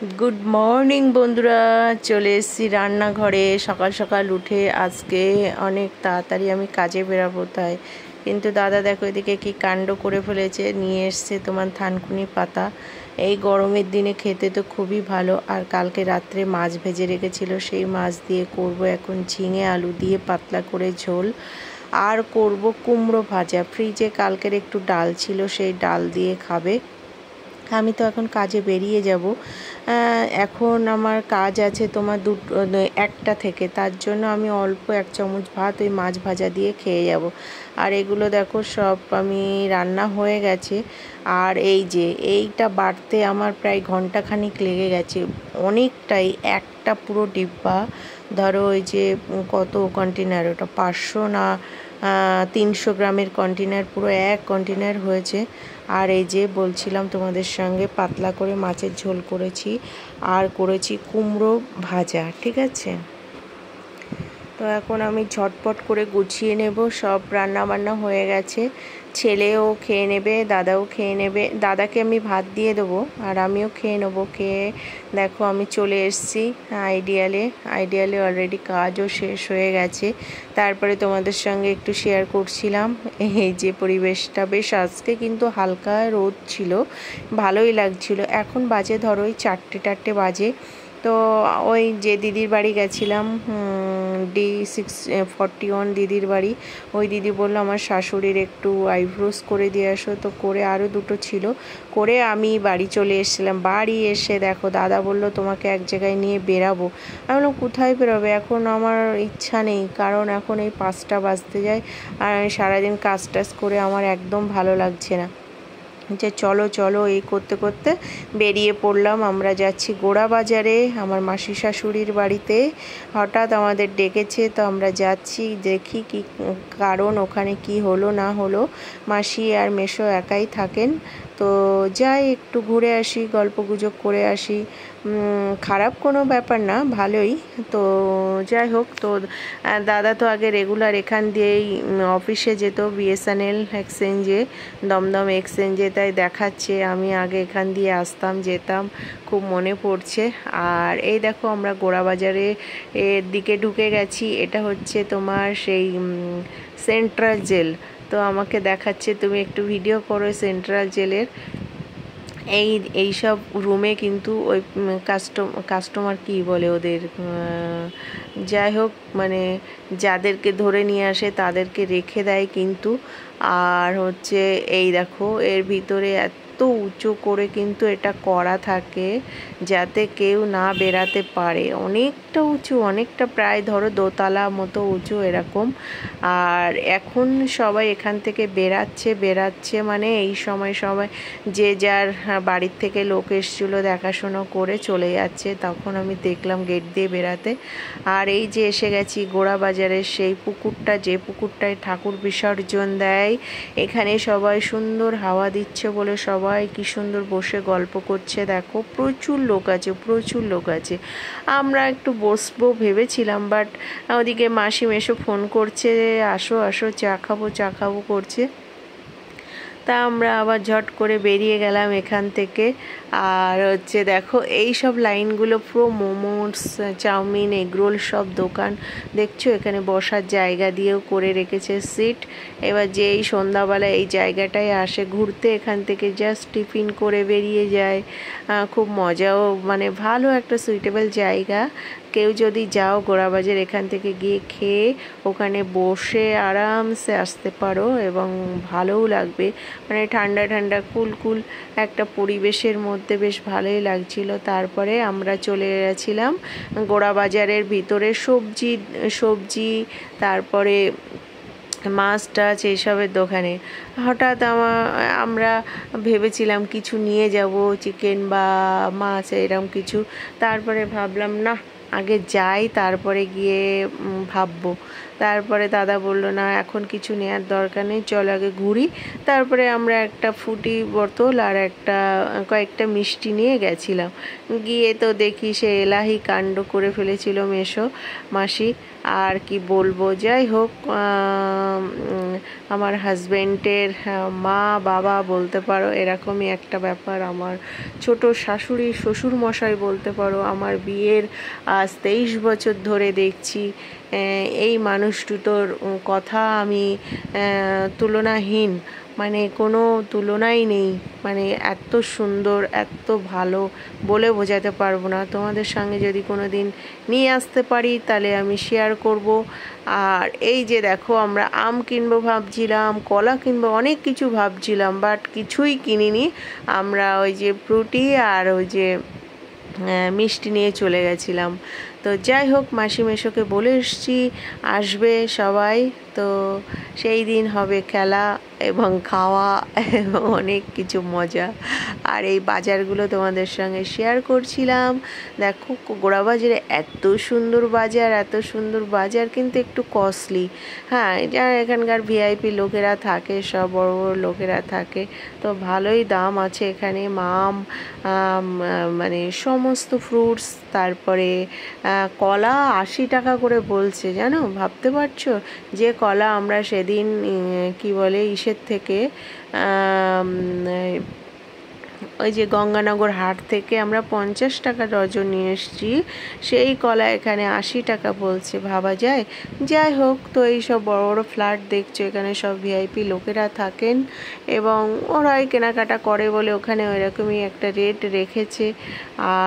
Good morning বন্ধুরা, চলে এসেছি রান্নাঘরে। সকাল সকাল উঠে আজকে অনেক তাড়াতাড়ি আমি কাজে বেরাবো তাই, কিন্তু দাদা দেখো এদিকে কি কাণ্ড করে ফেলেছে, নিয়ে এসছে তোমার থানকুনি পাতা। এই গরমের দিনে খেতে তো খুবই ভালো। আর কালকে রাত্রে মাছ ভেজে রেখেছিল, সেই মাছ দিয়ে করব এখন ঝিঙে আলু দিয়ে পাতলা করে ঝোল, আর করব কুমড়ো ভাজা। ফ্রিজে কালকের একটু ডাল ছিল, সেই ডাল দিয়ে খাবে। আমি তো এখন কাজে বেরিয়ে যাব। এখন আমার কাজ আছে তোমার একটা থেকে, তার জন্য আমি অল্প 1 চামচ ভাত ওই মাছ ভাজা দিয়ে খেয়ে যাব। আর এগুলো দেখো সব আমি রান্না হয়ে গেছে। আর এই যে এইটা বাড়তে আমার প্রায় ঘন্টাখানিক লেগে গেছে, অনেকটাই। একটা পুরো ডিব্বা, ধরো ওই যে কত কন্টেনার, ওটা 500 না 300 গ্রামের কন্টেনার, পুরো 1 কন্টেনার হয়েছে। আর এই যে বলছিলাম তোমাদের সঙ্গে পাতলা করে মাছের ঝোল করেছি, আর করেছি কুমড়ো ভাজা, ঠিক আছে। তো এখন আমি ঝটপট করে গুছিয়ে নেব, সব রান্না বান্না হয়ে গেছে। ছেলেও খেয়ে নেবে, দাদাও খেয়ে নেবে। দাদাকে আমি ভাত দিয়ে দেবো আর আমিও খেয়ে নেবো। খেয়ে দেখো আমি চলে এসেছি আইডিয়ালে অলরেডি কাজও শেষ হয়ে গেছে। তারপরে তোমাদের সঙ্গে একটু শেয়ার করছিলাম এই যে পরিবেশটা। বেশ আজকে কিন্তু হালকা রোদ ছিল, ভালোই লাগছিল। এখন বাজে ধরো ওই 4টে বাজে। তো ওই যে দিদির বাড়ি গেছিলাম, D641 দিদির বাড়ি, ওই দিদি বললো আমার শাশুড়ির একটু আইব্রোস করে দিয়ে আসো। তো করে আরও 2টো ছিল, করে আমি বাড়ি চলে এসেছিলাম। বাড়ি এসে দেখো দাদা বললো তোমাকে এক জায়গায় নিয়ে বেরাবো। আমি বললাম কোথায় বেরোবে, এখন আমার ইচ্ছা নেই, কারণ এখন এই 5টা বাজতে যায় আর আমি সারাদিন কাজ টাজ করে আমার একদম ভালো লাগছে না। যে চলো চলো এই করতে করতে বেরিয়ে পড়লাম। আমরা যাচ্ছি গোড়া বাজারে আমার মাসি শাশুড়ির বাড়িতে। হঠাৎ আমাদের ডেকেছে, তো আমরা যাচ্ছি, দেখি কি কারণ, ওখানে কি হলো না হলো। মাসি আর মেসো একাই থাকেন, তো যাই একটু ঘুরে আসি, গল্পগুজব করে আসি। খারাপ কোনো ব্যাপার না, ভালোই। তো যাই হোক, তো দাদা তো আগে রেগুলার এখান দিয়েই অফিসে যেত, BSNL এক্সচেঞ্জে, দমদম এক্সচেঞ্জে, তাই দেখাচ্ছে আমি আগে এখান দিয়ে আসতাম যেতাম, খুব মনে পড়ছে। আর এই দেখো আমরা গোড়া বাজারে এর দিকে ঢুকে গেছি। এটা হচ্ছে তোমার সেই সেন্ট্রাল জেল। তো আমাকে দেখাচ্ছে তুমি একটু ভিডিও করো সেন্ট্রাল জেলের। এই সব রুমে কিন্তু ওই কাস্টমার কি বলে ওদের, যাই হোক, মানে যাদেরকে ধরে নিয়ে আসে তাদেরকে রেখে দেয় কিন্তু। আর হচ্ছে এই দেখো এর ভিতরে এত উঁচু করে কিন্তু এটা করা থাকে যাতে কেউ না বেরাতে পারে। অনেকটা উঁচু, অনেকটা, প্রায় ধরো 2তলা মতো উঁচু এরকম। আর এখন সবাই এখান থেকে বেরাচ্ছে মানে এই সময় সবাই যে যার বাড়ির থেকে লোক এসেছিলো দেখাশুনো করে চলে যাচ্ছে। তখন আমি দেখলাম গেট দিয়ে বেরাতে। আর এই যে এসে গেছি গোড়া বাজারের সেই পুকুরটা, যে পুকুরটায় ঠাকুর বিসর্জন দেয়। এখানে সবাই সুন্দর হাওয়া দিচ্ছে বলে সবাই কি সুন্দর বসে গল্প করছে। দেখো প্রচুর লোক আছে। আমরা একটু বসবো ভেবেছিলাম, বাট ওদিকে মাসি মেসো ফোন করছে আসো আসো চা খাবো করছে। তা আমরা আবার ঝট করে বেরিয়ে গেলাম এখান থেকে। আর হচ্ছে দেখো এই সব লাইনগুলো পুরো মোমোস, চাউমিন, এগরোল সব দোকান দেখছো। এখানে বসার জায়গা দিয়েও করে রেখেছে সিট। এবার যে এই সন্ধ্যাবেলা এই জায়গাটায় আসে ঘুরতে, এখান থেকে জাস্ট টিফিন করে বেরিয়ে যায়। খুব মজাও, মানে ভালো একটা সুইটেবল জায়গা। কেউ যদি যাও গোড়াবাজার, এখান থেকে গিয়ে খেয়ে ওখানে বসে আরামসে আসতে পারো এবং ভালোও লাগবে। মানে ঠান্ডা ঠান্ডা কুল একটা পরিবেশের মধ্যে বেশ ভালোই লাগছিল। তারপরে আমরা চলে গেছিলাম গোড়া বাজারের ভিতরে সবজি তারপরে মাছ টাছ এইসবের দোকানে। হঠাৎ আমরা ভেবেছিলাম কিছু নিয়ে যাব, চিকেন বা মাছ এরকম কিছু। তারপরে ভাবলাম না, আগে যাই, তারপরে গিয়ে ভাববো। তারপরে দাদা বললো না এখন কিছু নেওয়ার দরকার নেই, চলো আগে ঘুরি। তারপরে আমরা একটা ফুটি বোতল আর কয়েকটা মিষ্টি নিয়ে গেছিলাম। গিয়ে তো দেখি সে এলাহি কাণ্ড করে ফেলেছিল মেসো মাসি, আর কি বলবো। যাই হোক, আমার হাজব্যান্ডের মা বাবা বলতে পারো, এরকমই একটা ব্যাপার। আমার ছোট শাশুড়ি শ্বশুর মশাই বলতে পারো। আমার বিয়ের আজ 23 বছর ধরে দেখছি এই মানুষ দুটোর কথা আমি তুলনাহীন, মানে কোনো তুলনাই নেই। মানে এত সুন্দর, এত ভালো, বলে বোঝাতে পারবো না। তোমাদের সঙ্গে যদি কোনো দিন নিয়ে আসতে পারি তাহলে আমি শেয়ার করব। আর এই যে দেখো, আমরা আম কিনবো ভাবছিলাম, কলা কিনবো, অনেক কিছু ভাবছিলাম, বাট কিছুই কিনিনি। আমরা ওই যে ফ্রুটি আর ওই যে মিষ্টি নিয়ে চলে গেছিলাম। তো যাই হোক, মাসি মেশোকে বলে এসছি আসবে সবাই। তো সেই দিন হবে খেলা এবং খাওয়া এবং অনেক কিছু মজা। আর এই বাজারগুলো তোমাদের সঙ্গে শেয়ার করছিলাম। দেখো গোড়াবাজারে এত সুন্দর বাজার, এত সুন্দর বাজার, কিন্তু একটু কস্টলি। হ্যাঁ, যারা এখানকার ভিআইপি লোকেরা থাকে, সব বড় বড় লোকেরা থাকে, তো ভালোই দাম আছে এখানে। মাম মানে সমস্ত ফ্রুটস, তারপরে কলা 80 টাকা করে বলছে, জানো, ভাবতে পারছো? যে কলা আমরা সেদিন কি বলে ইসের থেকে ওই যে গঙ্গানগর হাট থেকে আমরা 50 টাকা ডজন নিয়ে এসেছি, সেই কলা এখানে 80 টাকা বলছে, ভাবা যায়। যাই হোক, তো এই সব বড় বড় ফ্ল্যাট দেখছো, এখানে সব ভিআইপি লোকেরা থাকেন এবং ওরাই কেনাকাটা করে বলে ওখানে ওইরকমই একটা রেট রেখেছে।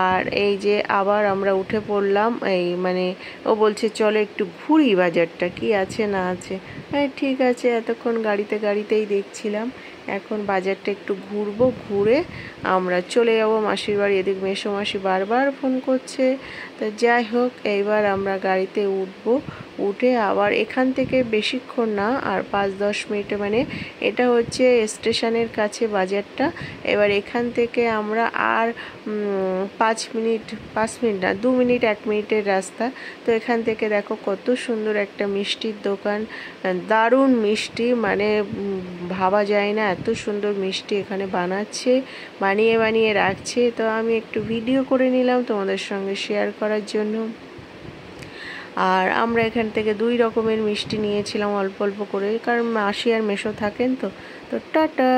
আর এই যে আবার আমরা উঠে পড়লাম, এই মানে ও বলছে চলো একটু ঘুরি বাজারটা, কি আছে না আছে। হ্যাঁ ঠিক আছে, এতক্ষণ গাড়িতেই দেখছিলাম, এখন বাজারটা একটু ঘুরবো, ঘুরে আমরা চলে যাবো মাসির বাড়ি। এদিক মেসো মাসি বারবার ফোন করছে। তো যাই হোক, এইবার আমরা গাড়িতে উঠবো, উঠে আবার এখান থেকে বেশিক্ষণ না, আর 5-10 মিনিটে, মানে এটা হচ্ছে স্টেশনের কাছে বাজারটা। এবার এখান থেকে আমরা আর 5 মিনিট না, 2 মিনিট 1 মিনিটের রাস্তা। তো এখান থেকে দেখো কত সুন্দর একটা মিষ্টির দোকান, দারুণ মিষ্টি, মানে ভাবা যায় না এত সুন্দর মিষ্টি এখানে বানিয়ে রাখছে। তো আমি একটু ভিডিও করে নিলাম তোমাদের সঙ্গে শেয়ার করার জন্য। আর আমরা এখান থেকে 2 রকমের মিষ্টি নিয়েছিলাম অল্প অল্প করে, কারণ মাসি আর মেসো থাকেন। তো টাটা।